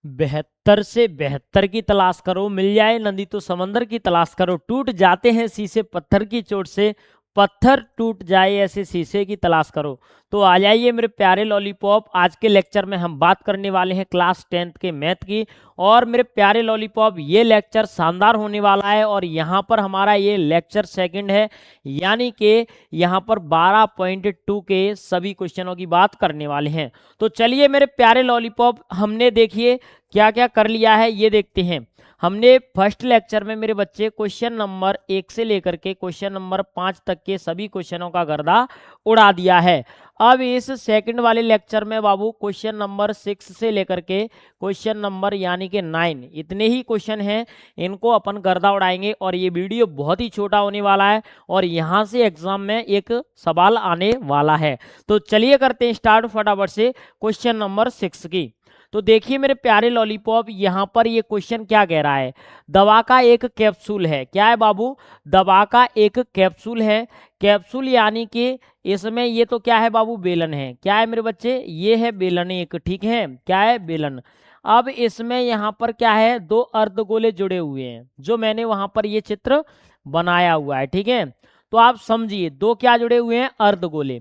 72 से 72 की तलाश करो, मिल जाए नदी तो समंदर की तलाश करो, टूट जाते हैं शीशे पत्थर की चोट से, पत्थर टूट जाए ऐसे शीशे की तलाश करो। तो आ जाइए मेरे प्यारे लॉलीपॉप, आज के लेक्चर में हम बात करने वाले हैं क्लास 10th के मैथ की। और मेरे प्यारे लॉलीपॉप, ये लेक्चर शानदार होने वाला है और यहाँ पर हमारा ये लेक्चर सेकंड है, यानी कि यहाँ पर 12.2 के सभी क्वेश्चनों की बात करने वाले हैं। तो चलिए मेरे प्यारे लॉलीपॉप, हमने देखिए क्या क्या कर लिया है ये देखते हैं। हमने फर्स्ट लेक्चर में मेरे बच्चे क्वेश्चन नंबर 1 से लेकर के क्वेश्चन नंबर 5 तक के सभी क्वेश्चनों का गर्दा उड़ा दिया है। अब इस सेकंड वाले लेक्चर में बाबू क्वेश्चन नंबर 6 से लेकर के क्वेश्चन नंबर यानी कि 9, इतने ही क्वेश्चन हैं, इनको अपन गर्दा उड़ाएंगे और ये वीडियो बहुत ही छोटा होने वाला है और यहाँ से एग्जाम में एक सवाल आने वाला है। तो चलिए करते हैं स्टार्ट फटाफट से क्वेश्चन नंबर 6 की। तो देखिए मेरे प्यारे लॉलीपॉप, यहाँ पर ये क्वेश्चन क्या कह रहा है, दवा का एक कैप्सूल है। क्या है बाबू, दवा का एक कैप्सूल है। कैप्सूल यानी कि इसमें ये तो क्या है बाबू, बेलन है। क्या है मेरे बच्चे, ये है बेलन एक, ठीक है, क्या है बेलन। अब इसमें यहाँ पर क्या है, दो अर्धगोले जुड़े हुए हैं, जो मैंने वहां पर ये चित्र बनाया हुआ है, ठीक है। तो आप समझिए, दो क्या जुड़े हुए हैं, अर्धगोले।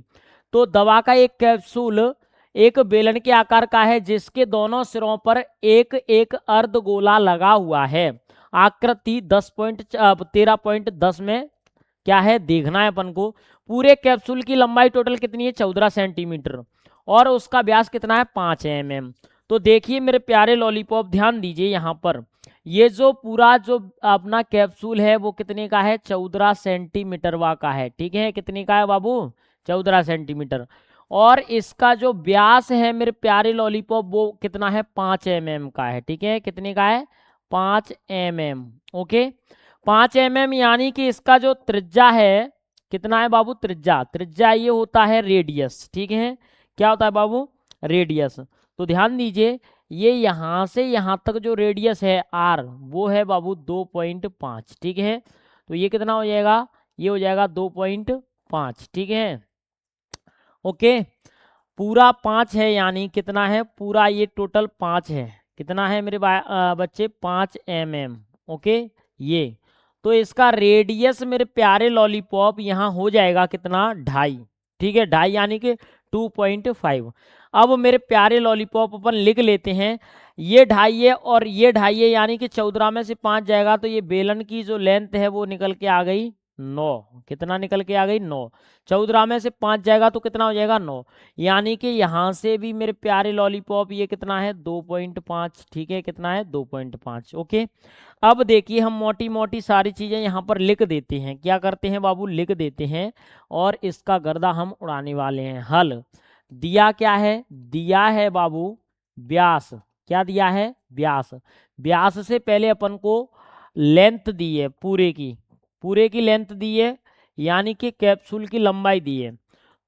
तो दवा का एक कैप्सूल एक बेलन के आकार का है, जिसके दोनों सिरों पर एक एक अर्धगोला लगा हुआ है। आकृति 13.10 में क्या है देखना है अपन को। पूरे कैप्सूल की लंबाई टोटल कितनी है, 14 सेंटीमीटर, और उसका व्यास कितना है, 5 mm। तो देखिए मेरे प्यारे लॉलीपॉप, ध्यान दीजिए यहाँ पर, ये जो पूरा जो अपना कैप्सूल है वो कितने का है, 14 सेंटीमीटर का है, ठीक है। कितने का है बाबू, 14 सेंटीमीटर। और इसका जो व्यास है मेरे प्यारे लॉलीपॉप, वो कितना है, 5 mm का है, ठीक है। कितने का है, 5 mm, ओके। 5 mm यानी कि इसका जो त्रिज्या है, कितना है बाबू, त्रिज्या, त्रिज्या ये होता है रेडियस, ठीक है। क्या होता है बाबू, रेडियस। तो ध्यान दीजिए, ये यहाँ से यहाँ तक जो रेडियस है आर, वो है बाबू 2.5, ठीक है। तो ये कितना हो जाएगा, ये हो जाएगा 2.5, ठीक है, ओके। पूरा 5 है, यानी कितना है, पूरा ये टोटल 5 है। कितना है मेरे बच्चे, 5 mm, ओके। ये तो इसका रेडियस मेरे प्यारे लॉलीपॉप यहाँ हो जाएगा कितना, 2.5, ठीक है, 2.5 यानी कि 2.5। अब मेरे प्यारे लॉलीपॉप अपन लिख लेते हैं, ये 2.5 है और ये 2.5 है, यानी कि 14 में से 5 जाएगा तो ये बेलन की जो लेंथ है वो निकल के आ गई 9। कितना निकल के आ गई, 9। 14 में से 5 जाएगा तो कितना हो जाएगा, 9। यानी कि यहाँ से भी मेरे प्यारे लॉलीपॉप ये कितना है, 2.5, ठीक है। कितना है, 2.5, ओके। अब देखिए, हम मोटी मोटी सारी चीज़ें यहाँ पर लिख देते हैं। क्या करते हैं बाबू, लिख देते हैं और इसका गर्दा हम उड़ाने वाले हैं। हल दिया क्या है, दिया है बाबू व्यास। क्या दिया है, व्यास। व्यास से पहले अपन को लेंथ दी है, पूरे की लेंथ दी है, यानी कि कैप्सूल की लंबाई दी है।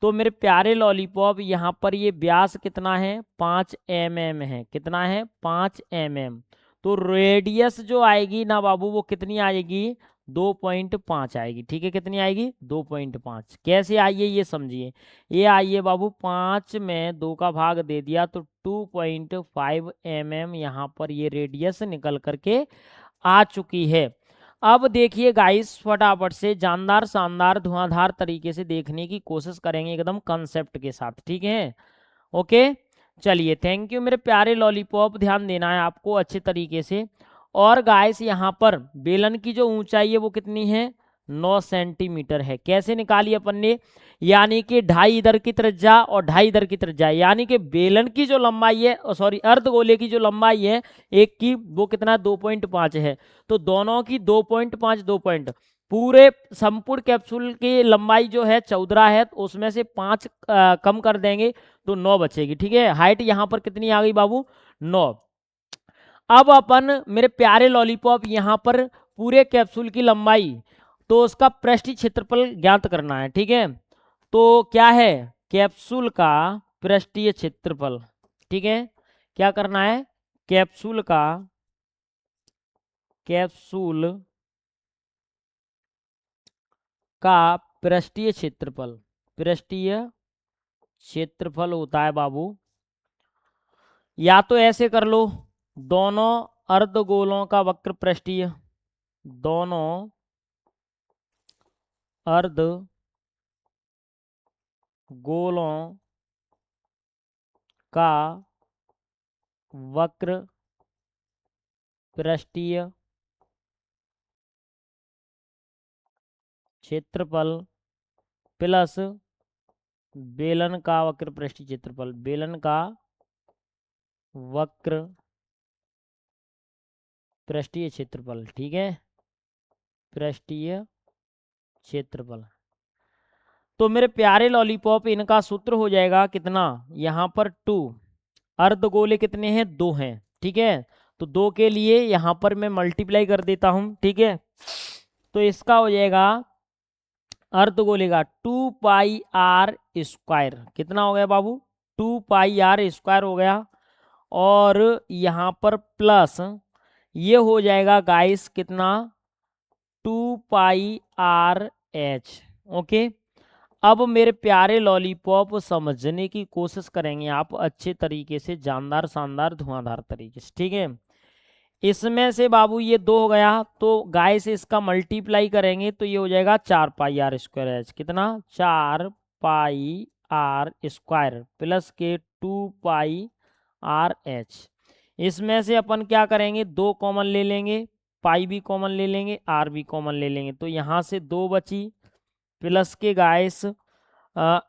तो मेरे प्यारे लॉलीपॉप, यहाँ पर ये व्यास कितना है, 5 mm है। कितना है, 5 mm। तो रेडियस जो आएगी ना बाबू, वो कितनी आएगी, 2.5 आएगी, ठीक है। कितनी आएगी, 2.5। कैसे आइए ये समझिए, ये आइए बाबू, 5 में 2 का भाग दे दिया तो 2.5 mm यहाँ पर ये रेडियस निकल करके आ चुकी है। अब देखिए गाइस, फटाफट से जानदार शानदार धुआंधार तरीके से देखने की कोशिश करेंगे, एकदम कंसेप्ट के साथ, ठीक है, ओके। चलिए, थैंक यू मेरे प्यारे लॉलीपॉप, ध्यान देना है आपको अच्छे तरीके से। और गाइस, यहाँ पर बेलन की जो ऊंचाई है वो कितनी है, 9 सेंटीमीटर है। कैसे निकाली अपन ने, यानी कि 2.5 इधर की त्रिज्या और 2.5 इधर की त्रिज्या, यानी कि बेलन की जो लंबाई है, सॉरी अर्धगोले की जो लंबाई है एक की, वो कितना 2.5 है। तो दोनों की 2.5 2 पॉइंट, पूरे संपूर्ण कैप्सूल की लंबाई जो है 14 है, तो उसमें से 5 कम कर देंगे तो 9 बचेगी, ठीक है। हाइट यहाँ पर कितनी आ गई बाबू, 9। अब अपन मेरे प्यारे लॉलीपॉप, यहाँ पर पूरे कैप्सूल की लंबाई, तो उसका पृष्ठीय क्षेत्रफल ज्ञात करना है, ठीक है। तो क्या है, कैप्सूल का पृष्ठीय क्षेत्रफल, ठीक है। क्या करना है, कैप्सूल का पृष्ठीय क्षेत्रफल होता है बाबू, या तो ऐसे कर लो, दोनों अर्धगोलों का वक्र पृष्ठीय, दोनों अर्धगोलों का वक्र पृष्ठीय क्षेत्रफल प्लस बेलन का वक्र पृष्ठीय क्षेत्रफल, बेलन का वक्र पृष्ठीय क्षेत्रफल, ठीक है, पृष्ठीय क्षेत्रफल। तो मेरे प्यारे लॉलीपॉप इनका सूत्र हो जाएगा कितना, यहाँ पर 2, अर्धगोले कितने हैं, 2 हैं, ठीक है। तो 2 के लिए यहाँ पर मैं मल्टीप्लाई कर देता हूँ, ठीक है। तो इसका हो जाएगा अर्धगोले का 2 पाई आर स्क्वायर, कितना हो गया बाबू, 2 पाई आर स्क्वायर हो गया। और यहाँ पर प्लस ये हो जाएगा गाइस कितना, 2 पाई आर एच, ओके। अब मेरे प्यारे लॉलीपॉप समझने की कोशिश करेंगे आप अच्छे तरीके से, जानदार शानदार धुआंधार तरीके से, ठीक है। इसमें से बाबू ये 2 हो गया, तो गाय से इसका मल्टीप्लाई करेंगे तो ये हो जाएगा 4 पाई आर स्क्वायर एच, कितना, 4 पाई आर स्क्वायर प्लस के 2 पाई आर एच। इसमें से अपन क्या करेंगे, 2 कॉमन ले लेंगे, पाई भी कॉमन ले लेंगे, आर भी कॉमन ले लेंगे, तो यहाँ से 2 बची प्लस के गाइस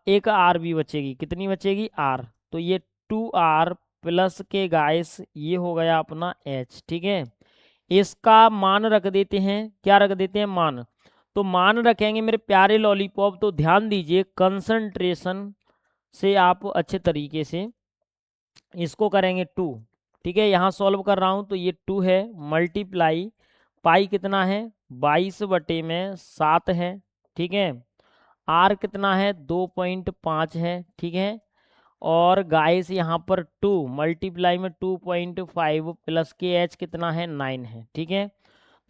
एक आर भी बचेगी, कितनी बचेगी, आर। तो ये 2r प्लस के गाइस ये हो गया अपना h, ठीक है। इसका मान रख देते हैं, क्या रख देते हैं, मान। तो मान रखेंगे मेरे प्यारे लॉलीपॉप, तो ध्यान दीजिए कंसंट्रेशन से आप अच्छे तरीके से इसको करेंगे 2, ठीक है। यहाँ सॉल्व कर रहा हूँ तो ये 2 है, मल्टीप्लाई पाई कितना है, 22/7 है, ठीक है। आर कितना है, 2.5 है, ठीक है। और गाइस यहाँ पर 2 मल्टीप्लाई में 2.5 प्लस के एच कितना है, 9 है, ठीक है।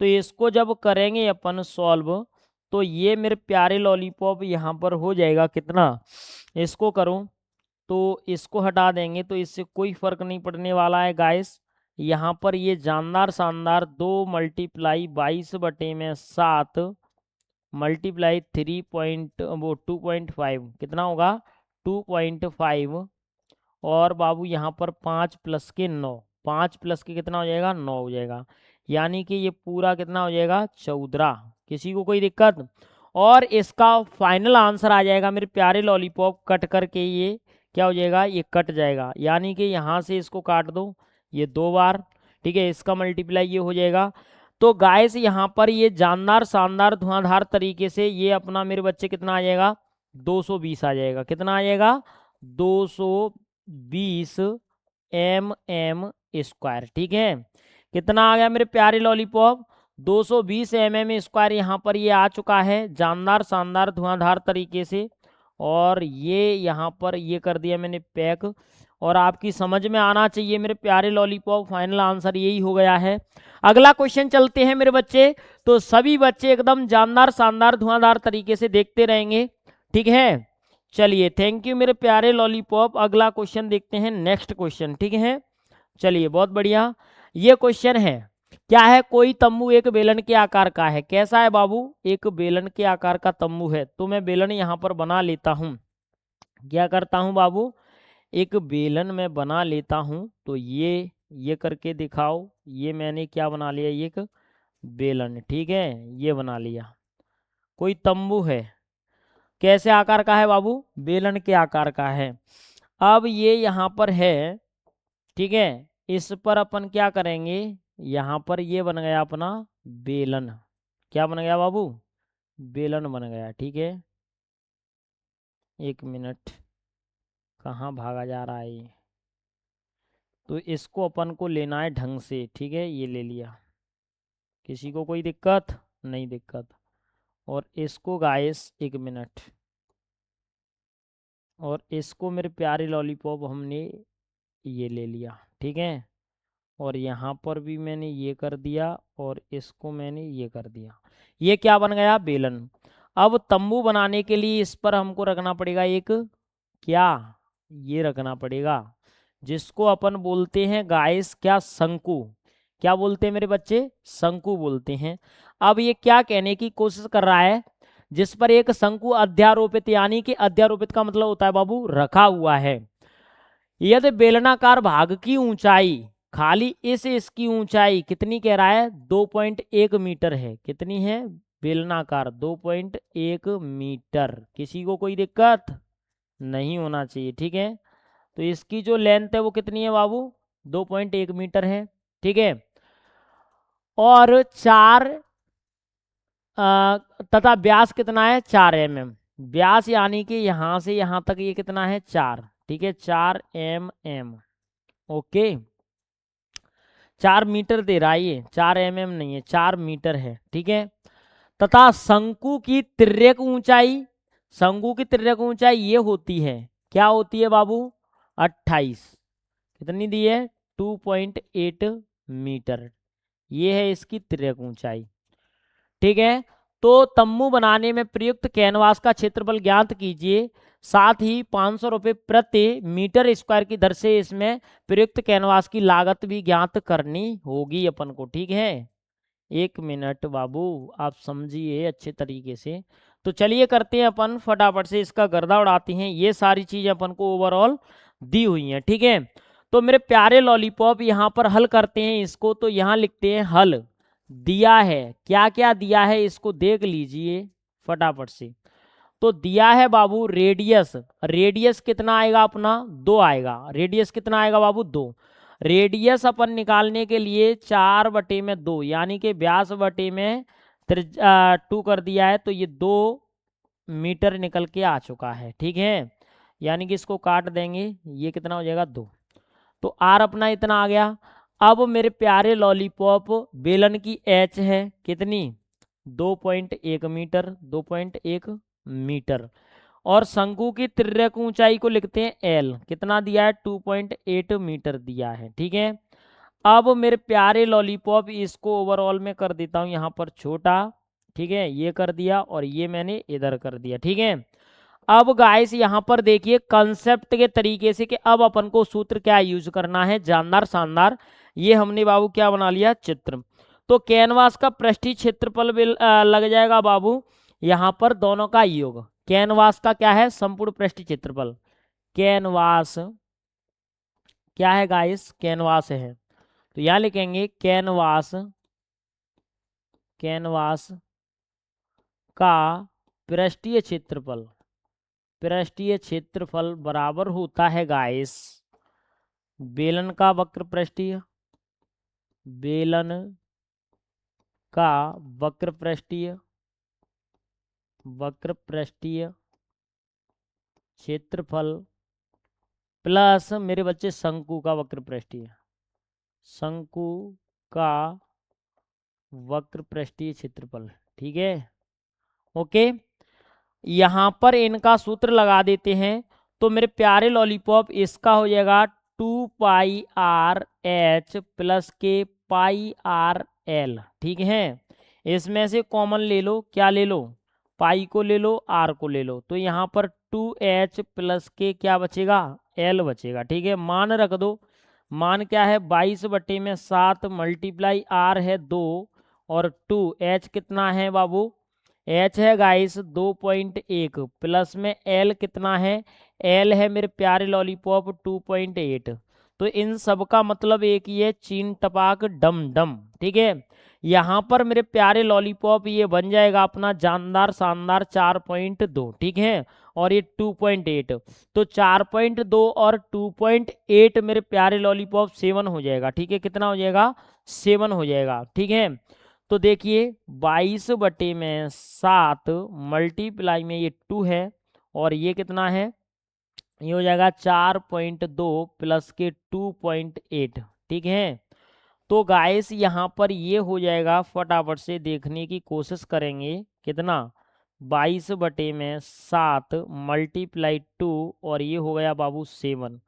तो इसको जब करेंगे अपन सॉल्व, तो ये मेरे प्यारे लॉलीपॉप यहाँ पर हो जाएगा कितना, इसको करूँ तो इसको हटा देंगे तो इससे कोई फर्क नहीं पड़ने वाला है गाइस। यहाँ पर ये जानदार शानदार 2 मल्टीप्लाई 22/7 मल्टीप्लाई 2.5 कितना होगा, 2.5। और बाबू यहाँ पर 5 प्लस के 9, 5 प्लस के कितना हो जाएगा, 9 हो जाएगा। यानी कि ये पूरा कितना हो जाएगा, 14। किसी को कोई दिक्कत। और इसका फाइनल आंसर आ जाएगा मेरे प्यारे लॉलीपॉप, कट करके ये क्या हो जाएगा, ये कट जाएगा। यानी कि यहाँ से इसको काट दो, ये 2 बार, ठीक है, इसका मल्टीप्लाई ये हो जाएगा। तो गाइस यहाँ पर ये जानदार शानदार धुआंधार तरीके से ये अपना मेरे बच्चे कितना आ जाएगा, 220 आ जाएगा, कितना आ जाएगा, 220 mm स्क्वायर, ठीक है। कितना आ गया मेरे प्यारे लॉलीपॉप, 220 mm स्क्वायर यहाँ पर ये आ चुका है जानदार शानदार धुआंधार तरीके से। और ये यहाँ पर ये कर दिया मैंने पैक, और आपकी समझ में आना चाहिए मेरे प्यारे लॉलीपॉप, फाइनल आंसर यही हो गया है। अगला क्वेश्चन चलते हैं मेरे बच्चे, तो सभी बच्चे एकदम जानदार शानदार धुआंधार तरीके से देखते रहेंगे, ठीक है। चलिए थैंक यू मेरे प्यारे लॉलीपॉप। अगला क्वेश्चन देखते हैं, नेक्स्ट क्वेश्चन, ठीक है। चलिए बहुत बढ़िया, ये क्वेश्चन है, क्या है, कोई तंबू एक बेलन के आकार का है। कैसा है बाबू, एक बेलन के आकार का तंबू है। तो मैं बेलन यहाँ पर बना लेता हूँ, क्या करता हूँ बाबू, एक बेलन में बना लेता हूँ। तो ये करके दिखाओ, ये मैंने क्या बना लिया, एक बेलन, ठीक है, ये बना लिया। कोई तंबू है, कैसे आकार का है बाबू, बेलन के आकार का है। अब ये यहाँ पर है, ठीक है, इस पर अपन क्या करेंगे, यहाँ पर ये बन गया अपना बेलन, क्या बन गया बाबू, बेलन बन गया, ठीक है। 1 मिनट, कहाँ भागा जा रहा है ये। तो इसको अपन को लेना है ढंग से, ठीक है, ये ले लिया, किसी को कोई दिक्कत नहीं, दिक्कत। और इसको गाइस 1 मिनट, और इसको मेरे प्यारे लॉलीपॉप हमने ये ले लिया, ठीक है। और यहाँ पर भी मैंने ये कर दिया, और इसको मैंने ये कर दिया, ये क्या बन गया, बेलन। अब तंबू बनाने के लिए इस पर हमको रखना पड़ेगा एक, क्या, ये रखना पड़ेगा, जिसको अपन बोलते हैं गाइस क्या, शंकु। क्या बोलते हैं मेरे बच्चे, शंकु बोलते हैं। अब ये क्या कहने की कोशिश कर रहा है, जिस पर एक शंकु अध्यारोपित, यानी कि अध्यारोपित का मतलब होता है बाबू रखा हुआ है। यदि बेलनाकार भाग की ऊंचाई, खाली इसकी ऊंचाई कितनी कह रहा है, 2.1 मीटर है। कितनी है, बेलनाकार 2.1 मीटर। किसी को कोई दिक्कत नहीं होना चाहिए, ठीक है। तो इसकी जो लेंथ है वो कितनी है बाबू, 2.1 मीटर है, ठीक है। और तथा व्यास कितना है, 4 mm। व्यास यानी कि यहां से यहां तक ये कितना है, 4, ठीक है, 4 mm। ओके, 4 मीटर दे रहा है ये, 4 mm नहीं है, 4 मीटर है, ठीक है। तथा शंकु की तिर्यक ऊंचाई, शंकु की तिर्यक ऊंचाई ये होती है, क्या होती है बाबू, 28। कितनी दी है, 2.8 मीटर। ये है इसकी तिर्यक ऊंचाई, ठीक है। तो तम्बू बनाने में प्रयुक्त कैनवास का क्षेत्रफल ज्ञात कीजिए, साथ ही 500 रुपये प्रति मीटर स्क्वायर की दर से इसमें प्रयुक्त कैनवास की लागत भी ज्ञात करनी होगी अपन को, ठीक है। 1 मिनट बाबू, आप समझिए अच्छे तरीके से। तो चलिए करते हैं अपन फटाफट से इसका गर्दा उड़ाते हैं। ये सारी चीजें अपन को ओवरऑल दी हुई हैं, ठीक है। तो मेरे प्यारे लॉलीपॉप यहाँ पर हल करते हैं इसको। तो यहाँ लिखते हैं हल, दिया है, क्या क्या दिया है इसको देख लीजिए फटाफट से। तो दिया है बाबू रेडियस, रेडियस कितना आएगा अपना, 2 आएगा। रेडियस कितना आएगा बाबू, 2। रेडियस अपन निकालने के लिए 4/2, यानी कि व्यास बटे में 2 कर दिया है, तो ये 2 मीटर निकल के आ चुका है, ठीक है। यानी कि इसको काट देंगे, ये कितना हो जाएगा, 2। तो आर अपना इतना आ गया। अब मेरे प्यारे लॉलीपॉप, बेलन की एच है कितनी, 2.1 मीटर, 2.1 मीटर। और शंकु की तिर्यक ऊंचाई को लिखते हैं एल, कितना दिया है, 2.8 मीटर दिया है, ठीक है। अब मेरे प्यारे लॉलीपॉप इसको ओवरऑल में कर देता हूँ यहाँ पर छोटा, ठीक है, ये कर दिया और ये मैंने इधर कर दिया, ठीक है। अब गाइस यहाँ पर देखिए कंसेप्ट के तरीके से कि अब अपन को सूत्र क्या यूज करना है, जानदार शानदार। ये हमने बाबू क्या बना लिया, चित्र। तो कैनवास का पृष्ठीय क्षेत्रफल भी लग जाएगा बाबू यहाँ पर दोनों का योग। कैनवास का क्या है, संपूर्ण पृष्ठीय क्षेत्रफल। कैनवास क्या है गाइस, कैनवास है। तो यहाँ लिखेंगे कैनवास, कैनवास का पृष्ठीय क्षेत्रफल, पृष्ठीय क्षेत्रफल बराबर होता है गाइस बेलन का वक्र पृष्ठीय, बेलन का वक्र पृष्ठीय, वक्र पृष्ठीय क्षेत्रफल प्लस मेरे बच्चे शंकु का वक्र पृष्ठीय, शंकु का वक्र पृष्ठीय क्षेत्रफल, ठीक है। ओके, यहाँ पर इनका सूत्र लगा देते हैं। तो मेरे प्यारे लॉलीपॉप इसका हो जाएगा 2πr/h प्लस के πr/l, ठीक है। इसमें से कॉमन ले लो, क्या ले लो, पाई को ले लो, आर को ले लो। तो यहाँ पर 2h प्लस के क्या बचेगा, l बचेगा, ठीक है। मान रख दो, मान क्या है, 22/7 मल्टीप्लाई आर है 2 और 2h कितना है बाबू, एच है गाइस 2.1 प्लस में एल कितना है, एल है मेरे प्यारे लॉलीपॉप 2.8। तो इन सब का मतलब एक ही है, चीन टपाक डम डम, ठीक है। यहाँ पर मेरे प्यारे लॉलीपॉप ये बन जाएगा अपना जानदार शानदार 4.2, ठीक है। और ये 2.8, तो 4.2 और 2.8 मेरे प्यारे लॉलीपॉप 7 हो जाएगा, ठीक है। कितना हो जाएगा, 7 हो जाएगा, ठीक है। तो देखिए 22/7 मल्टीप्लाई में ये 2 है और ये कितना है, ये हो जाएगा 4.2 प्लस के 2.8, ठीक है। तो गाइस यहाँ पर ये हो जाएगा, फटाफट से देखने की कोशिश करेंगे कितना, 22/7 मल्टीप्लाई 2 और ये हो गया बाबू 7,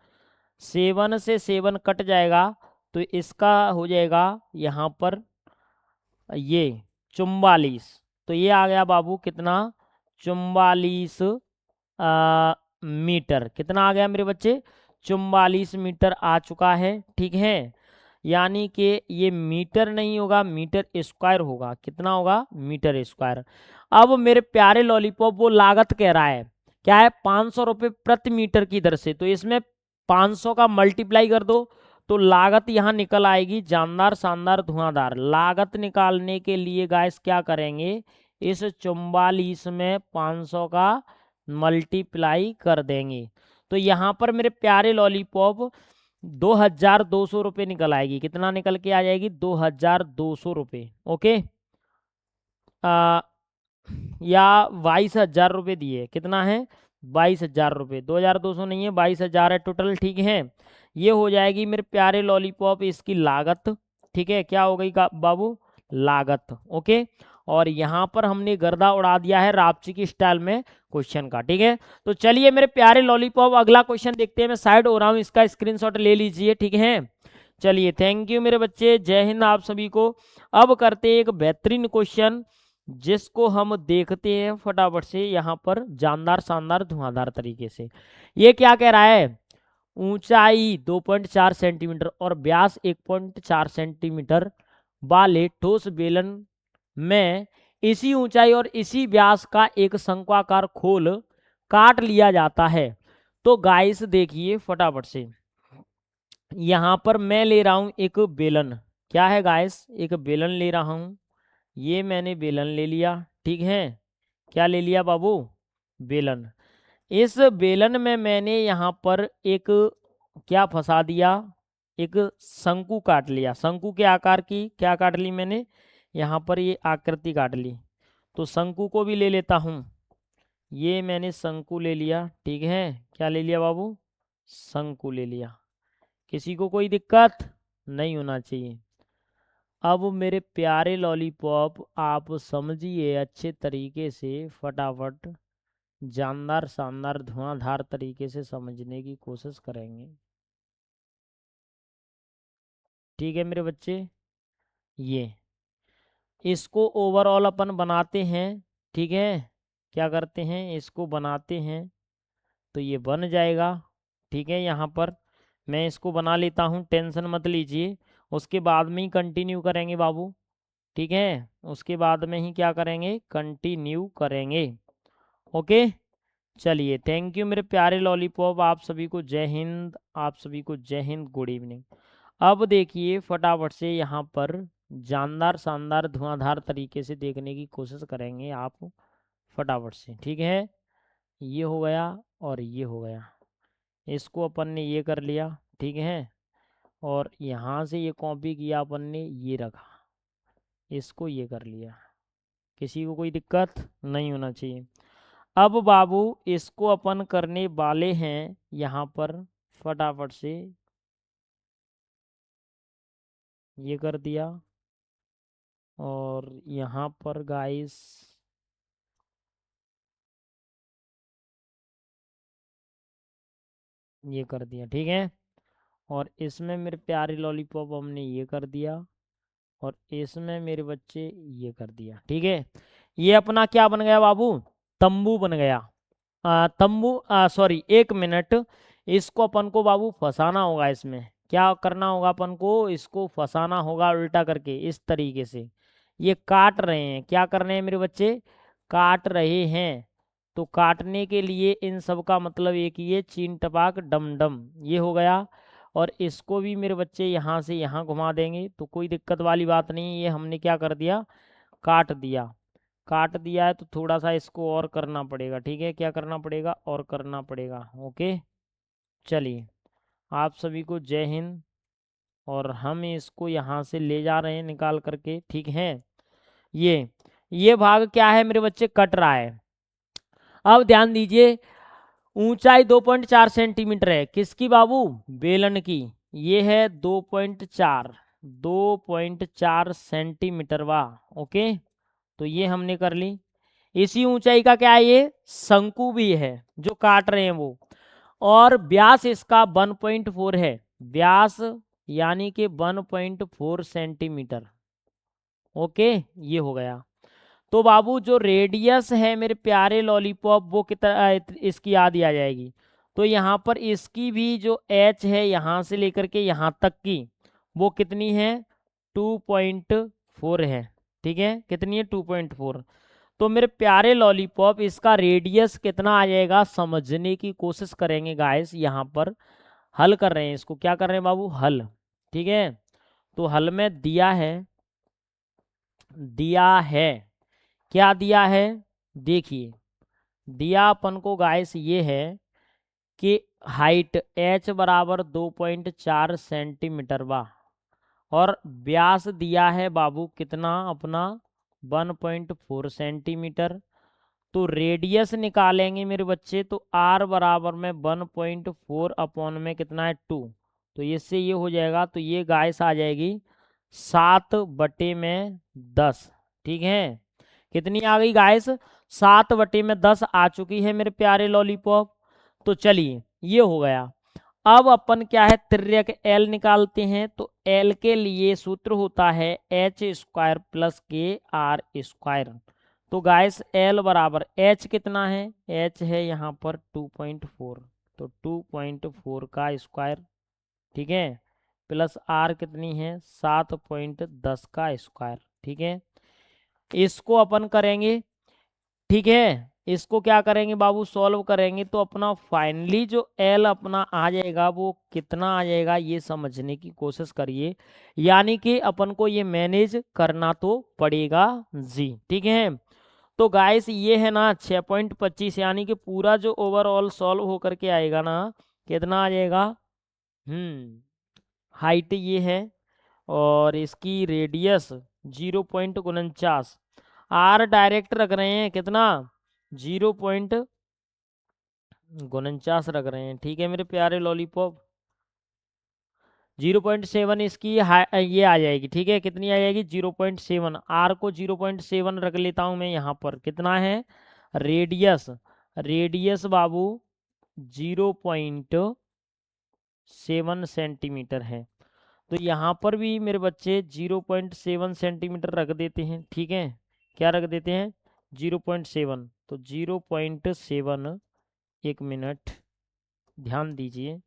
7 से 7 कट जाएगा। तो इसका हो जाएगा यहाँ पर ये 44। तो ये आ गया बाबू कितना, 44 मीटर। कितना आ गया मेरे बच्चे, 44 मीटर आ चुका है। ठीक है, यानी कि ये मीटर नहीं होगा, मीटर स्क्वायर होगा। कितना होगा? Metre square. अब मेरे प्यारे लॉलीपॉप वो लागत कह रहा है, क्या है? 500 रुपये प्रति मीटर की दर से। तो इसमें 500 का मल्टीप्लाई कर दो तो लागत यहाँ निकल आएगी जानदार शानदार धुआंधार। लागत निकालने के लिए गाइस क्या करेंगे, इस 44 में 500 का मल्टीप्लाई कर देंगे। तो यहाँ पर मेरे प्यारे लॉलीपॉप 2200 रुपये निकल आएगी। कितना निकल के आ जाएगी? 2200 रुपये। ओके, या 22,000 रुपये दिए। कितना है? 22,000 रुपये। 2,200 नहीं है, 22,000 है टोटल। ठीक है, ये हो जाएगी मेरे प्यारे लॉलीपॉप इसकी लागत। ठीक है, क्या हो गई बाबू? लागत। ओके, और यहाँ पर हमने गर्दा उड़ा दिया है रापची की स्टाइल में क्वेश्चन का। ठीक है, तो चलिए मेरे प्यारे लॉलीपॉप अगला क्वेश्चन देखते हैं। मैं साइड हो रहा हूँ, इसका स्क्रीनशॉट ले लीजिए। ठीक है, चलिए, थैंक यू मेरे बच्चे, जय हिंद आप सभी को। अब करते हैं एक बेहतरीन क्वेश्चन जिसको हम देखते हैं फटाफट से यहाँ पर जानदार शानदार धुआंधार तरीके से। ये क्या कह रहा है? ऊंचाई 2.4 सेंटीमीटर और व्यास 1.4 सेंटीमीटर वाले ठोस बेलन में इसी ऊंचाई और इसी व्यास का एक शंक्वाकार खोल काट लिया जाता है। तो गाइस देखिए फटाफट से, यहाँ पर मैं ले रहा हूं एक बेलन। क्या है गाइस? एक बेलन ले रहा हूं। ये मैंने बेलन ले लिया। ठीक है, क्या ले लिया बाबू? बेलन। इस बेलन में मैंने यहाँ पर एक क्या फंसा दिया? एक शंकु काट लिया। शंकु के आकार की क्या काट ली मैंने? यहाँ पर ये आकृति काट ली। तो शंकु को भी ले लेता हूँ। ये मैंने शंकु ले लिया। ठीक है, क्या ले लिया बाबू? शंकु ले लिया। किसी को कोई दिक्कत नहीं होना चाहिए। अब मेरे प्यारे लॉलीपॉप आप समझिए अच्छे तरीके से, फटाफट जानदार शानदार धुआंधार तरीके से समझने की कोशिश करेंगे। ठीक है मेरे बच्चे, ये इसको ओवरऑल अपन बनाते हैं। ठीक है, क्या करते हैं? इसको बनाते हैं तो ये बन जाएगा। ठीक है, यहाँ पर मैं इसको बना लेता हूँ, टेंशन मत लीजिए। उसके बाद में ही कंटिन्यू करेंगे बाबू। ठीक है, उसके बाद में ही क्या करेंगे? कंटिन्यू करेंगे। ओके, चलिए, थैंक यू मेरे प्यारे लॉलीपॉप, आप सभी को जय हिंद, आप सभी को जय हिंद, गुड इवनिंग। अब देखिए फटाफट से यहाँ पर जानदार शानदार धुआंधार तरीके से देखने की कोशिश करेंगे आप फटाफट से। ठीक है, ये हो गया और ये हो गया। इसको अपन ने ये कर लिया। ठीक है, और यहाँ से ये कॉपी किया अपन ने, ये रखा, इसको ये कर लिया। किसी को कोई दिक्कत नहीं होना चाहिए। अब बाबू इसको अपन करने वाले हैं यहाँ पर फटाफट से, ये कर दिया। और यहाँ पर गाइस ये कर दिया। ठीक है, और इसमें मेरे प्यारे लॉलीपॉप हमने ये कर दिया, और इसमें मेरे बच्चे ये कर दिया। ठीक है, ये अपना क्या बन गया बाबू? तंबू बन गया। तंबू, सॉरी, 1 मिनट। इसको अपन को बाबू फंसाना होगा। इसमें क्या करना होगा अपन को? इसको फंसाना होगा उल्टा करके इस तरीके से। ये काट रहे हैं, क्या कर रहे हैं मेरे बच्चे? काट रहे हैं। तो काटने के लिए इन सब का मतलब एक ही है, चीन टपाक डम डम, ये हो गया। और इसको भी मेरे बच्चे यहाँ से यहाँ घुमा देंगे तो कोई दिक्कत वाली बात नहीं। ये हमने क्या कर दिया? काट दिया। काट दिया है तो थोड़ा सा इसको और करना पड़ेगा। ठीक है, क्या करना पड़ेगा? और करना पड़ेगा। ओके, चलिए, आप सभी को जय हिंद। और हम इसको यहाँ से ले जा रहे हैं निकाल करके। ठीक है, ये भाग क्या है मेरे बच्चे? कट रहा है। अब ध्यान दीजिए, ऊंचाई 2.4 सेंटीमीटर है। किसकी बाबू? बेलन की। ये है 2.4 सेंटीमीटर वाह। ओके, तो ये हमने कर ली। इसी ऊंचाई का क्या है? ये शंकु भी है जो काट रहे हैं वो। और व्यास इसका 1.4 है। व्यास यानी कि 1.4 सेंटीमीटर। ओके, ये हो गया। तो बाबू जो रेडियस है मेरे प्यारे लॉलीपॉप वो कितना इसकी याद ही आ जाएगी। तो यहाँ पर इसकी भी जो h है यहाँ से लेकर के यहाँ तक की वो कितनी है 2.4 है। ठीक है, कितनी है 2.4। तो मेरे प्यारे लॉलीपॉप इसका रेडियस कितना आ जाएगा समझने की कोशिश करेंगे गाइस। यहाँ पर हल कर रहे हैं, इसको क्या कर रहे हैं बाबू, हल। ठीक है, तो हल में दिया है क्या दिया है, देखिए दिया अपन को गाइस ये है कि हाइट h बराबर 2.4 सेंटीमीटर बा, और व्यास दिया है बाबू कितना अपना 1.4 सेंटीमीटर। तो रेडियस निकालेंगे मेरे बच्चे, तो r बराबर में 1.4 अपॉन में कितना है 2, तो इससे ये हो जाएगा, तो ये गाइस आ जाएगी 7/10। ठीक है, कितनी आ गई गाइस 7/10 आ चुकी है मेरे प्यारे लॉलीपॉप। तो चलिए ये हो गया। अब अपन क्या है तिर्यक L निकालते हैं। तो L के लिए सूत्र होता है h² प्लस के r स्क्वायर। तो गाइस L बराबर h कितना है, h है यहाँ पर 2.4, तो 2.4 का स्क्वायर, ठीक है, प्लस r कितनी है 7.10 का स्क्वायर। ठीक है, इसको अपन करेंगे, ठीक है, इसको क्या करेंगे बाबू सॉल्व करेंगे, तो अपना फाइनली जो L अपना आ जाएगा वो कितना आ जाएगा ये समझने की कोशिश करिए। यानी कि अपन को ये मैनेज करना तो पड़ेगा जी। ठीक है, तो गाइस ये है ना 6.25, यानी कि पूरा जो ओवरऑल सॉल्व होकर के आएगा ना कितना आ जाएगा, हाइट ये है और इसकी रेडियस 0.49, आर डायरेक्ट रख रहे हैं कितना 0.49 रख रहे हैं। ठीक है मेरे प्यारे लॉलीपॉप, 0.7 इसकी ये आ जाएगी। ठीक है, कितनी आ जाएगी 0.7, आर को 0.7 रख लेता हूँ मैं यहाँ पर। कितना है रेडियस बाबू 0.7 सेंटीमीटर है। तो यहाँ पर भी मेरे बच्चे 0.7 सेंटीमीटर रख देते हैं। ठीक है, क्या रख देते हैं 0.7, तो 0.7, एक मिनट ध्यान दीजिए,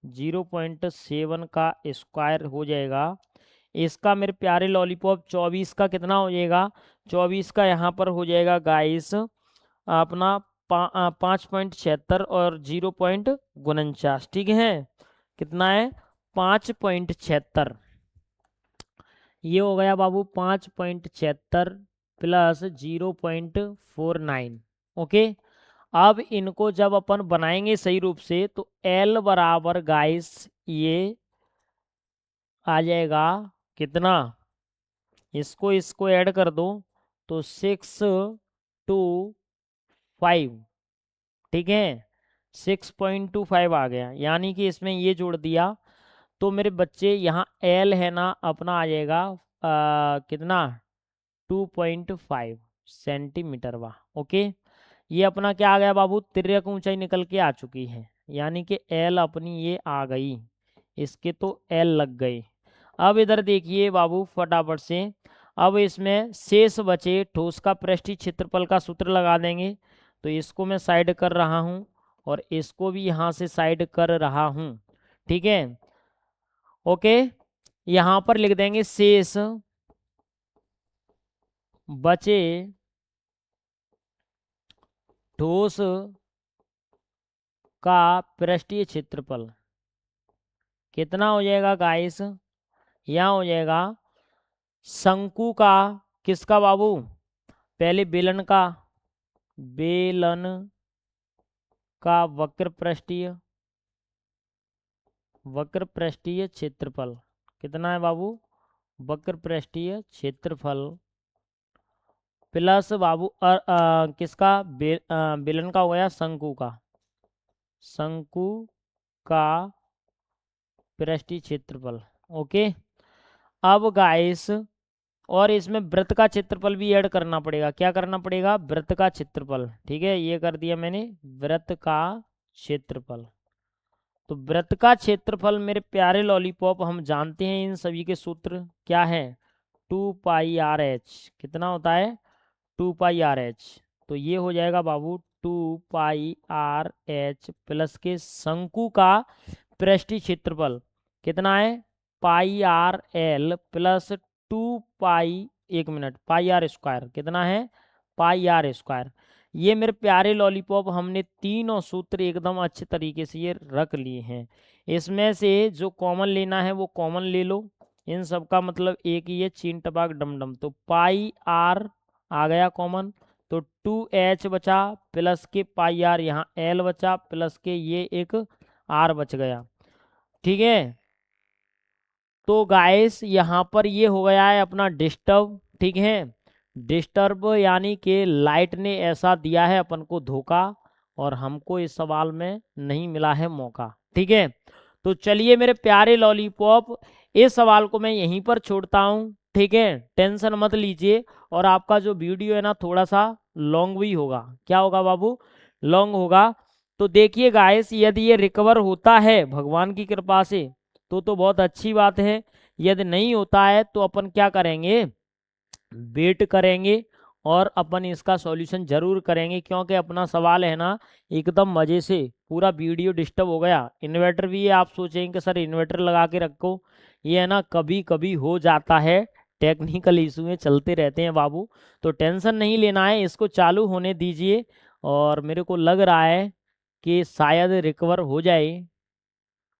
0.7 का स्क्वायर हो जाएगा इसका मेरे प्यारे लॉलीपॉप 24 का कितना हो जाएगा, 24 का यहाँ पर हो जाएगा गाइस अपना 5.76 और 0.49। ठीक है, कितना है 5.76, ये हो गया बाबू 5.76 प्लस 0.49। ओके, अब इनको जब अपन बनाएंगे सही रूप से तो L बराबर गाइस ये आ जाएगा कितना, इसको ऐड कर दो तो 625। ठीक है, 6.25 आ गया, यानी कि इसमें ये जोड़ दिया तो मेरे बच्चे यहाँ L है ना अपना आ जाएगा कितना 2.5 सेंटीमीटर वाह। ओके, ये अपना क्या आ गया बाबू, तिर्यक ऊंचाई निकल के आ चुकी है, यानी कि L अपनी ये आ गई, इसके तो L लग गए। अब इधर देखिए बाबू फटाफट से, अब इसमें शेष बचे ठोस का पृष्ठीय क्षेत्रफल का सूत्र लगा देंगे। तो इसको मैं साइड कर रहा हूँ और इसको भी यहाँ से साइड कर रहा हूँ। ठीक है, ओके, यहाँ पर लिख देंगे शेष बचे ठोस का पृष्ठीय क्षेत्रफल कितना हो जाएगा गाइस, यहाँ हो जाएगा शंकु का, किसका बाबू, पहले बेलन का वक्र पृष्ठीय क्षेत्रफल कितना है बाबू, वक्र पृष्ठीय क्षेत्रफल प्लस बाबू किसका बेलन का हो गया शंकु का पृष्ठीय क्षेत्रफल। ओके, अब गाइस और इसमें वृत्त का क्षेत्रफल भी ऐड करना पड़ेगा। क्या करना पड़ेगा, वृत्त का क्षेत्रफल। ठीक है, ये कर दिया मैंने वृत्त का क्षेत्रफल। तो वृत्त का क्षेत्रफल मेरे प्यारे लॉलीपॉप हम जानते हैं इन सभी के सूत्र क्या है, 2πRh। कितना होता है 2πRh, तो ये हो जाएगा बाबू 2πr/h प्लस के शंकु का पृष्ठीय क्षेत्रफल कितना है πr/l प्लस 2π, एक मिनट, πr² कितना है πr²। ये मेरे प्यारे लॉलीपॉप हमने तीनों सूत्र एकदम अच्छे तरीके से ये रख लिए हैं। इसमें से जो कॉमन लेना है वो कॉमन ले लो, इन सब का मतलब एक ही है, चीन टपाक डमडम। तो πr आ गया कॉमन, तो 2h बचा प्लस के πr, यहाँ l बचा प्लस के ये एक r बच गया। ठीक है, तो गाइस यहाँ पर ये हो गया है अपना डिस्टर्ब। ठीक है, डिस्टर्ब यानी कि लाइट ने ऐसा दिया है अपन को धोखा और हमको इस सवाल में नहीं मिला है मौका। ठीक है, तो चलिए मेरे प्यारे लॉलीपॉप, इस सवाल को मैं यहीं पर छोड़ता हूँ। ठीक है, टेंशन मत लीजिए, और आपका जो वीडियो है ना थोड़ा सा लॉन्ग भी होगा। क्या होगा बाबू, लॉन्ग होगा। तो देखिए गाइस, यदि ये रिकवर होता है भगवान की कृपा से तो बहुत अच्छी बात है। यदि नहीं होता है तो अपन क्या करेंगे, वेट करेंगे और अपन इसका सॉल्यूशन जरूर करेंगे, क्योंकि अपना सवाल है ना एकदम मज़े से पूरा वीडियो डिस्टर्ब हो गया। इन्वर्टर भी है, आप सोचेंगे कि सर इन्वर्टर लगा के रखो, ये है ना कभी कभी हो जाता है, टेक्निकल इशू चलते रहते हैं बाबू। तो टेंशन नहीं लेना है, इसको चालू होने दीजिए और मेरे को लग रहा है कि शायद रिकवर हो जाए।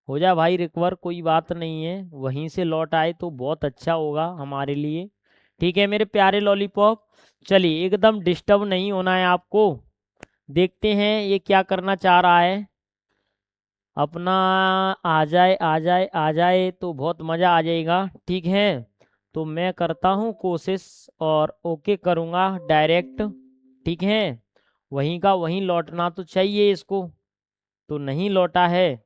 हो जा भाई रिकवर, कोई बात नहीं है, वहीं से लौट आए तो बहुत अच्छा होगा हमारे लिए। ठीक है मेरे प्यारे लॉलीपॉप, चलिए एकदम डिस्टर्ब नहीं होना है आपको। देखते हैं ये क्या करना चाह रहा है अपना। आ जाए आ जाए आ जाए तो बहुत मज़ा आ जाएगा। ठीक है, तो मैं करता हूँ कोशिश और ओके करूँगा डायरेक्ट। ठीक है, वहीं का वहीं लौटना तो चाहिए इसको, तो नहीं लौटा है,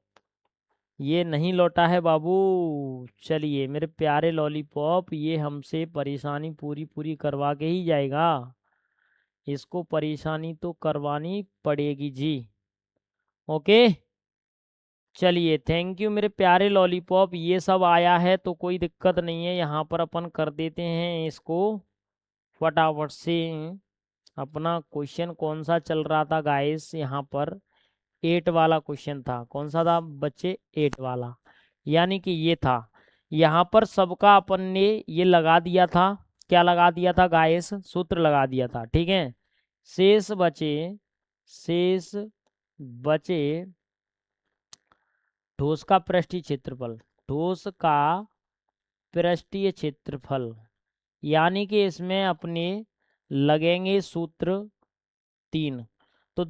ये नहीं लौटा है बाबू। चलिए मेरे प्यारे लॉलीपॉप, ये हमसे परेशानी पूरी पूरी करवा के ही जाएगा, इसको परेशानी तो करवानी पड़ेगी जी। ओके, चलिए थैंक यू मेरे प्यारे लॉलीपॉप, ये सब आया है तो कोई दिक्कत नहीं है। यहाँ पर अपन कर देते हैं इसको फटाफट से। अपना क्वेश्चन कौन सा चल रहा था गाइस, यहाँ पर 8 वाला क्वेश्चन था। कौन सा था बच्चे, 8 वाला, यानी कि ये था। यहाँ पर सबका अपन ने ये लगा दिया था, क्या लगा दिया था गाइस, सूत्र लगा दिया था। ठीक है, शेष बचे, शेष बचे ठोस का पृष्ठीय क्षेत्रफल, ठोस का पृष्ठीय क्षेत्रफल, यानी कि इसमें अपने लगेंगे सूत्र 3। तो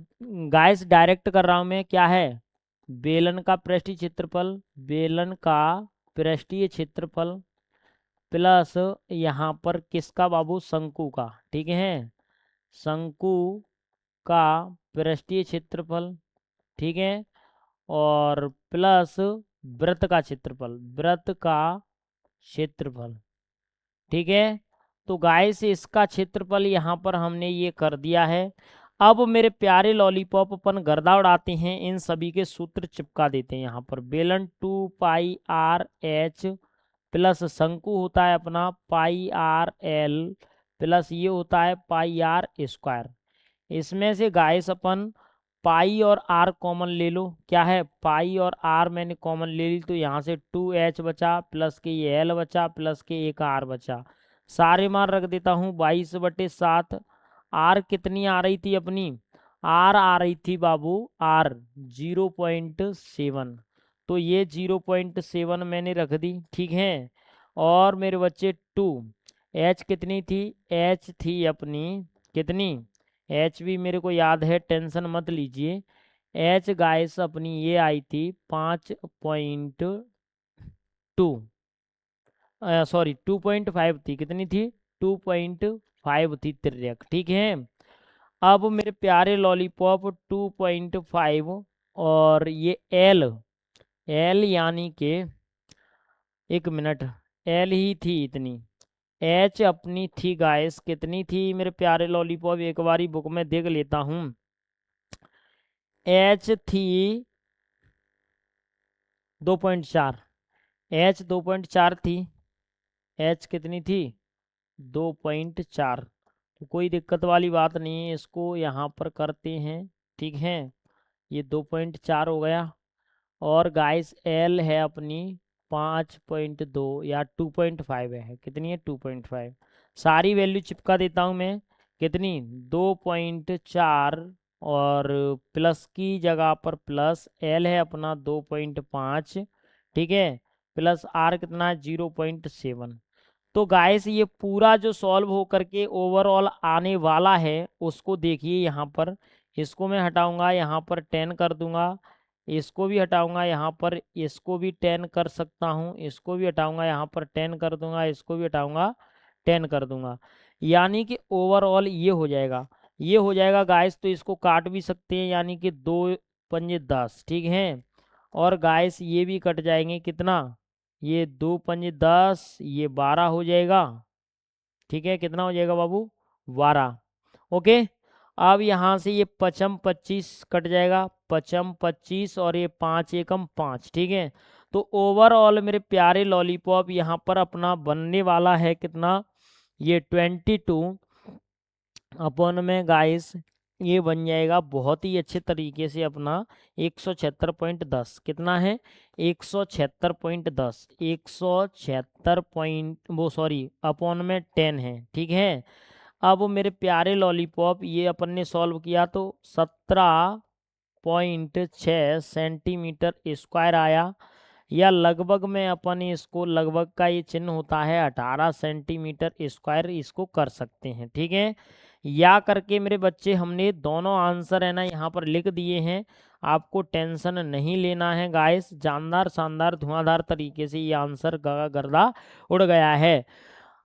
गाइस डायरेक्ट कर रहा हूं मैं, क्या है, बेलन का पृष्ठीय क्षेत्रफल, बेलन का पृष्ठीय क्षेत्रफल प्लस यहाँ पर किसका बाबू, शंकु का। ठीक है, शंकु का पृष्ठीय क्षेत्रफल। ठीक है, और प्लस वृत्त का क्षेत्रफल, वृत्त का क्षेत्रफल। ठीक है, तो गाइस इसका क्षेत्रफल यहाँ पर हमने ये कर दिया है। अब मेरे प्यारे लॉलीपॉप अपन गर्दा उड़ाते हैं, इन सभी के सूत्र चिपका देते हैं यहाँ पर। बेलन 2πr/h प्लस शंकु होता है अपना πr/l प्लस ये होता है πr²। इसमें से गाइस अपन पाई और आर कॉमन ले लो, क्या है, पाई और आर मैंने कॉमन ले ली, तो यहाँ से 2h बचा प्लस के ये एल बचा प्लस के एक आर बचा। सारे मान रख देता हूँ 22/7। आर कितनी आ रही थी अपनी, आर आ रही थी बाबू, आर 0.7, तो ये 0.7 मैंने रख दी। ठीक है, और मेरे बच्चे 2, एच कितनी थी, एच थी अपनी कितनी, एच भी मेरे को याद है, टेंशन मत लीजिए। एच गाइस अपनी ये आई थी 5.2, सॉरी 2.5 थी, कितनी थी 2.5 थी तिर्यक। ठीक है, अब मेरे प्यारे लॉलीपॉप 2.5 और ये एल, एल यानी के, एक मिनट, एल ही थी इतनी, एच अपनी थी गाइस कितनी थी मेरे प्यारे लॉलीपॉप, एक बारी बुक में देख लेता हूँ। एच थी 2.4, एच 2.4 थी, एच कितनी थी 2.4, तो कोई दिक्कत वाली बात नहीं है, इसको यहाँ पर करते हैं ठीक है, ये 2.4 हो गया। और गाइस एल है अपनी 5.2 या 2.5 है, कितनी है 2.5। सारी वैल्यू चिपका देता हूँ मैं, कितनी 2.4 और प्लस की जगह पर प्लस, एल है अपना 2.5, ठीक है, प्लस आर कितना है 0.7। तो गाइस ये पूरा जो सॉल्व हो करके ओवरऑल आने वाला है उसको देखिए यहाँ पर। इसको मैं हटाऊंगा, यहाँ पर 10 कर दूंगा, इसको भी हटाऊंगा, यहाँ पर इसको भी 10 कर सकता हूँ, इसको भी हटाऊंगा, यहाँ पर 10 कर दूंगा, इसको भी हटाऊंगा 10 कर दूंगा। यानी कि ओवरऑल ये हो जाएगा, ये हो जाएगा गाइस। तो इसको काट भी सकते हैं, यानी कि 2×5 = 10, ठीक है। और गाइस ये भी कट जाएंगे, कितना, ये 2×5 = 10, ये 12 हो जाएगा, ठीक है। कितना हो जाएगा बाबू, 12। ओके, अब यहाँ से ये 5×25 कट जाएगा, 5×25 और ये 5×1=5, ठीक है। तो ओवरऑल मेरे प्यारे लॉलीपॉप यहाँ पर अपना बनने वाला है कितना, ये 22 अपॉन में गाइस ये बन जाएगा बहुत ही अच्छे तरीके से अपना 176.10। कितना है 176.10, 176 पॉइंट वो सॉरी अपॉन में 10 है, ठीक है। अब मेरे प्यारे लॉलीपॉप ये अपन ने सॉल्व किया तो 17.6 सेंटीमीटर स्क्वायर आया, या लगभग में अपन इसको लगभग का ये चिन्ह होता है 18 सेंटीमीटर स्क्वायर इसको कर सकते हैं, ठीक है। या करके मेरे बच्चे हमने दोनों आंसर है ना यहाँ पर लिख दिए हैं। आपको टेंशन नहीं लेना है गाइस, जानदार शानदार धुआंधार तरीके से ये आंसर गर्दा उड़ गया है।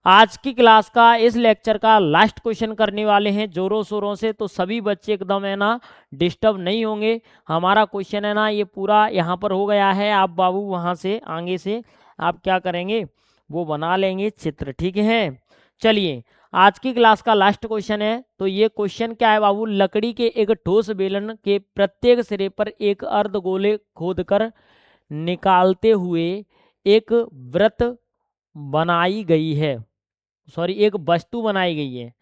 आज की क्लास का इस लेक्चर का लास्ट क्वेश्चन करने वाले हैं जोरों शोरों से, तो सभी बच्चे एकदम है ना डिस्टर्ब नहीं होंगे। हमारा क्वेश्चन है ना ये पूरा यहाँ पर हो गया है। आप बाबू वहाँ से आगे से आप क्या करेंगे, वो बना लेंगे चित्र, ठीक है। चलिए आज की क्लास का लास्ट क्वेश्चन है। तो ये क्वेश्चन क्या है बाबू, लकड़ी के एक ठोस बेलन के प्रत्येक सिरे पर एक अर्धगोले खोदकर निकालते हुए एक वृत्त बनाई गई है, सॉरी एक वस्तु बनाई गई है,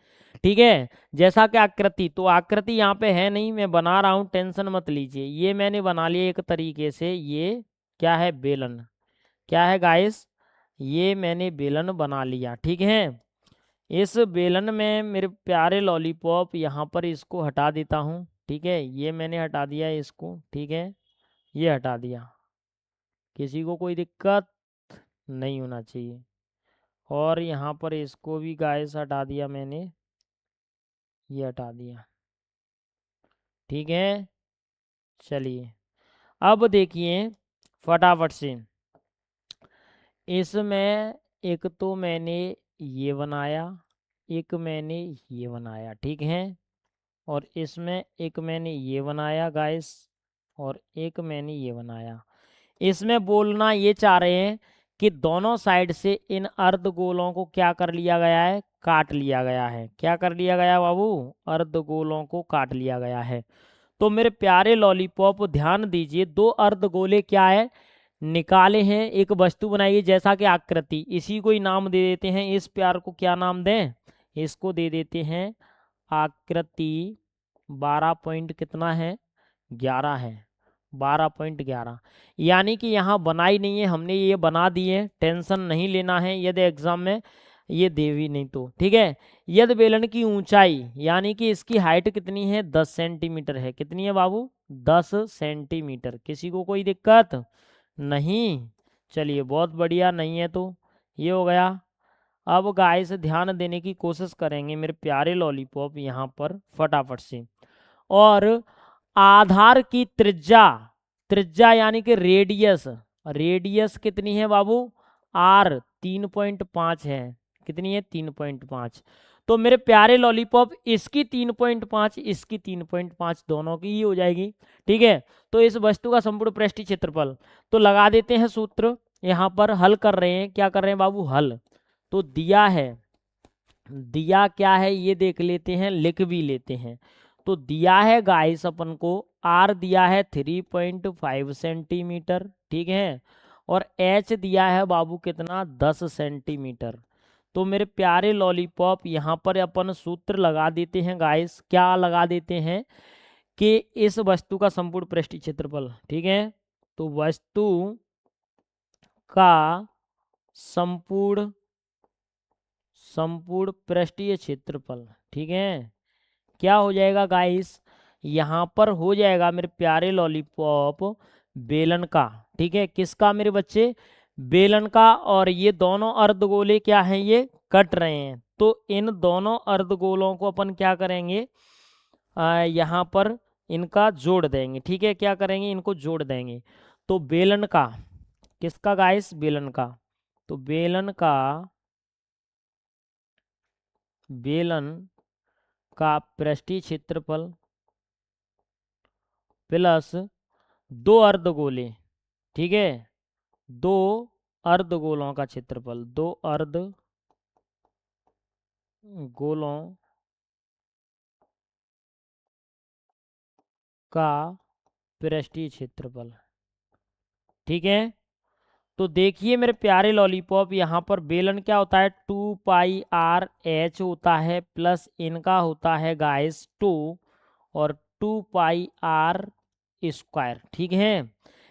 ठीक है। जैसा कि आकृति, तो आकृति यहाँ पे है नहीं, मैं बना रहा हूँ, टेंशन मत लीजिए। ये मैंने बना लिया एक तरीके से, ये क्या है बेलन, क्या है गाइस, ये मैंने बेलन बना लिया, ठीक है। इस बेलन में मेरे प्यारे लॉलीपॉप यहाँ पर इसको हटा देता हूँ, ठीक है। ये मैंने हटा दिया इसको, ठीक है, ये हटा दिया, किसी को कोई दिक्कत नहीं होना चाहिए। और यहाँ पर इसको भी गाइस हटा दिया मैंने, ये हटा दिया, ठीक है। चलिए अब देखिए फटाफट से, इसमें एक तो मैंने ये बनाया, एक मैंने ये बनाया, ठीक है। और इसमें एक मैंने ये बनाया गाइस, और एक मैंने ये बनाया। इसमें बोलना ये चाह रहे हैं कि दोनों साइड से इन अर्धगोलों को क्या कर लिया गया है, काट लिया गया है। क्या कर लिया गया बाबू, अर्धगोलों को काट लिया गया है। तो मेरे प्यारे लॉलीपॉप ध्यान दीजिए, दो अर्धगोले क्या है निकाले हैं, एक वस्तु बनाई है जैसा कि आकृति, इसी को ही नाम दे देते हैं। इस प्यार को क्या नाम दें, इसको दे देते हैं आकृति। 12 पॉइंट कितना है, 11 है, 12.11। यानी कि यहाँ बनाई नहीं है, हमने ये बना दिए, टेंशन नहीं लेना है। यदि एग्जाम में ये देवी नहीं तो ठीक है। यदि बेलन की ऊंचाई यानी कि इसकी हाइट कितनी है, 10 सेंटीमीटर है। कितनी है बाबू, 10 सेंटीमीटर। किसी को कोई दिक्कत नहीं, चलिए बहुत बढ़िया, नहीं है तो ये हो गया। अब गाइस ध्यान देने की कोशिश करेंगे मेरे प्यारे लॉलीपॉप यहाँ पर फटाफट से। और आधार की त्रिज्या, त्रिज्या यानी कि रेडियस, रेडियस कितनी है बाबू, आर 3.5 है। कितनी है, 3.5। तो मेरे प्यारे लॉलीपॉप इसकी 3.5, इसकी 3.5, दोनों की ही हो जाएगी, ठीक है। तो इस वस्तु का संपूर्ण पृष्ठीय क्षेत्रफल, तो लगा देते हैं सूत्र। यहाँ पर हल कर रहे हैं, क्या कर रहे हैं बाबू, हल। तो दिया है, दिया क्या है ये देख लेते हैं, लिख भी लेते हैं। तो दिया है गाइस अपन को, आर दिया है 3.5 सेंटीमीटर, ठीक है। और एच दिया है बाबू कितना, 10 सेंटीमीटर। तो मेरे प्यारे लॉलीपॉप यहाँ पर अपन सूत्र लगा देते हैं गाइस। क्या लगा देते हैं कि इस वस्तु का संपूर्ण पृष्ठीय क्षेत्रफल, ठीक है। तो वस्तु का संपूर्ण पृष्ठीय क्षेत्रफल, ठीक है, क्या हो जाएगा गाइस, यहाँ पर हो जाएगा मेरे प्यारे लॉलीपॉप बेलन का, ठीक है। किसका मेरे बच्चे, बेलन का। और ये दोनों अर्धगोले क्या हैं, ये कट रहे हैं, तो इन दोनों अर्धगोलों को अपन क्या करेंगे, यहाँ पर इनका जोड़ देंगे, ठीक है। क्या करेंगे, इनको जोड़ देंगे। तो बेलन का, किसका गाइस, बेलन का। तो बेलन का पृष्ठीय क्षेत्रफल प्लस दो अर्धगोले, ठीक है, दो अर्धगोलों का क्षेत्रफल, दो अर्धगोलों का पृष्ठीय क्षेत्रफल, ठीक है। तो देखिए मेरे प्यारे लॉलीपॉप, यहाँ पर बेलन क्या होता है, 2πr/h होता है, प्लस इनका होता है गाइस 2 और 2πr², ठीक है।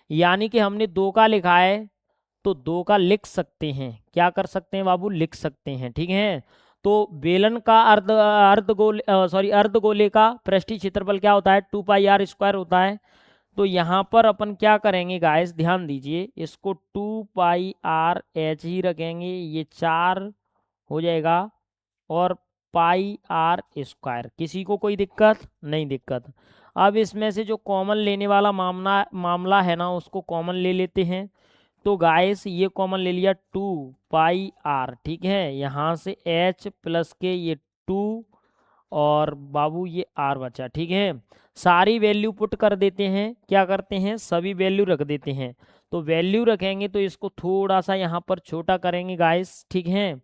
यानी कि हमने 2 का लिखा है तो 2 का लिख सकते हैं, क्या कर सकते हैं बाबू, लिख सकते हैं, ठीक है। तो बेलन का अर्धगोले का पृष्ठीय क्षेत्रफल क्या होता है, 2πr² होता है। तो यहाँ पर अपन क्या करेंगे गाइस, ध्यान दीजिए, इसको 2πr/h ही रखेंगे, ये 4 हो जाएगा, और πr², किसी को कोई दिक्कत नहीं, दिक्कत। अब इसमें से जो कॉमन लेने वाला मामला है ना, उसको कॉमन ले लेते हैं। तो गाइस ये कॉमन ले लिया 2πr, ठीक है, यहाँ से h प्लस के ये 2 और बाबू ये r बचा, ठीक है। सारी वैल्यू पुट कर देते हैं, क्या करते हैं, सभी वैल्यू रख देते हैं। तो वैल्यू रखेंगे तो इसको थोड़ा सा यहाँ पर छोटा करेंगे गाइस, ठीक है।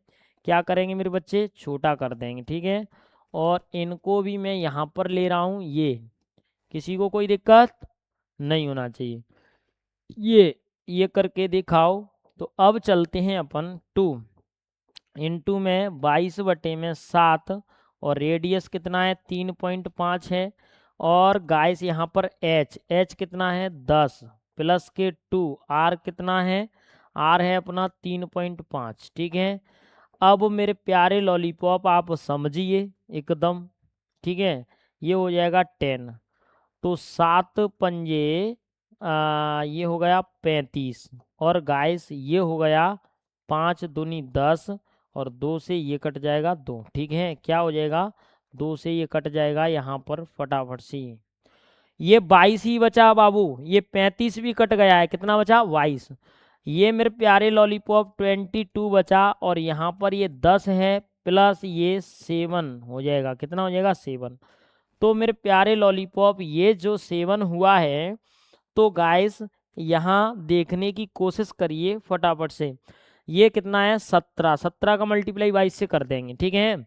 क्या करेंगे मेरे बच्चे, छोटा कर देंगे, ठीक है। और इनको भी मैं यहाँ पर ले रहा हूँ, ये किसी को कोई दिक्कत नहीं होना चाहिए, ये करके दिखाओ। तो अब चलते हैं अपन 2 इंटू में 22/7, और रेडियस कितना है, 3.5 है। और गाइस यहाँ पर h कितना है, 10 प्लस के 2, r कितना है, r है अपना 3.5, ठीक है। अब मेरे प्यारे लॉलीपॉप आप समझिए एकदम, ठीक है, ये हो जाएगा 10, तो 7 पंजे ये हो गया 35, और गाइस ये हो गया 5 दूनी 10, और 2 से ये कट जाएगा 2, ठीक है। क्या हो जाएगा, 2 से ये कट जाएगा यहाँ पर फटाफट से, ये 22 ही बचा बाबू, ये 35 भी कट गया है, कितना बचा 22, ये मेरे प्यारे लॉलीपॉप 22 बचा, और यहाँ पर ये 10 है प्लस ये 7 हो जाएगा, कितना हो जाएगा 7। तो मेरे प्यारे लॉलीपॉप ये जो 7 हुआ है, तो गाइस यहाँ देखने की कोशिश करिए फटाफट से, ये कितना है 17, 17 का मल्टीप्लाई 22 से कर देंगे, ठीक है।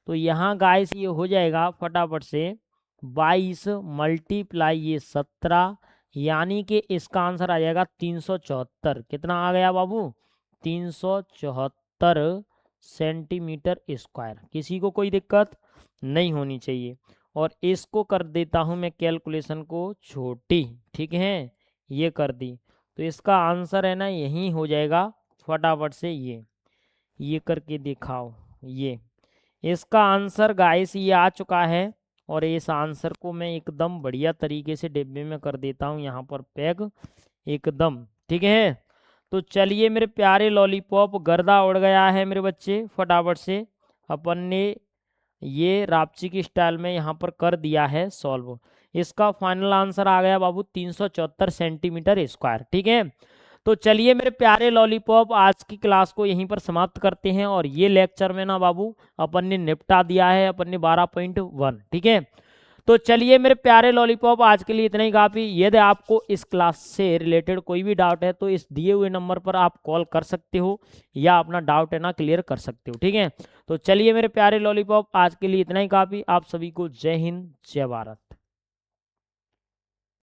तो यहाँ गाइस ये हो जाएगा फटाफट से 22 मल्टीप्लाई ये 17, यानी कि इसका आंसर आ जाएगा 374, कितना आ गया बाबू, 374 सेंटीमीटर स्क्वायर। किसी को कोई दिक्कत नहीं होनी चाहिए। और इसको कर देता हूँ मैं कैलकुलेशन को छोटी, ठीक है, ये कर दी। तो इसका आंसर है ना यही हो जाएगा फटाफट से, ये करके दिखाओ, ये इसका आंसर गाइस ये आ चुका है। और इस आंसर को मैं एकदम बढ़िया तरीके से डिब्बे में कर देता हूँ यहाँ पर पैक एकदम, ठीक है। तो चलिए मेरे प्यारे लॉलीपॉप, गर्दा उड़ गया है मेरे बच्चे, फटाफट से अपन ने ये रापची की स्टाइल में यहाँ पर कर दिया है सॉल्व। इसका फाइनल आंसर आ गया बाबू 374 सेंटीमीटर स्क्वायर, ठीक है। तो चलिए मेरे प्यारे लॉलीपॉप, आज की क्लास को यहीं पर समाप्त करते हैं। और ये लेक्चर में ना बाबू अपन ने निपटा दिया है, अपन ने 12.1, ठीक है। तो चलिए मेरे प्यारे लॉलीपॉप, आज के लिए इतना ही काफ़ी। यदि आपको इस क्लास से रिलेटेड कोई भी डाउट है तो इस दिए हुए नंबर पर आप कॉल कर सकते हो, या अपना डाउट है ना क्लियर कर सकते हो, ठीक है। तो चलिए मेरे प्यारे लॉलीपॉप, आज के लिए इतना ही काफ़ी। आप सभी को जय हिंद, जय भारत।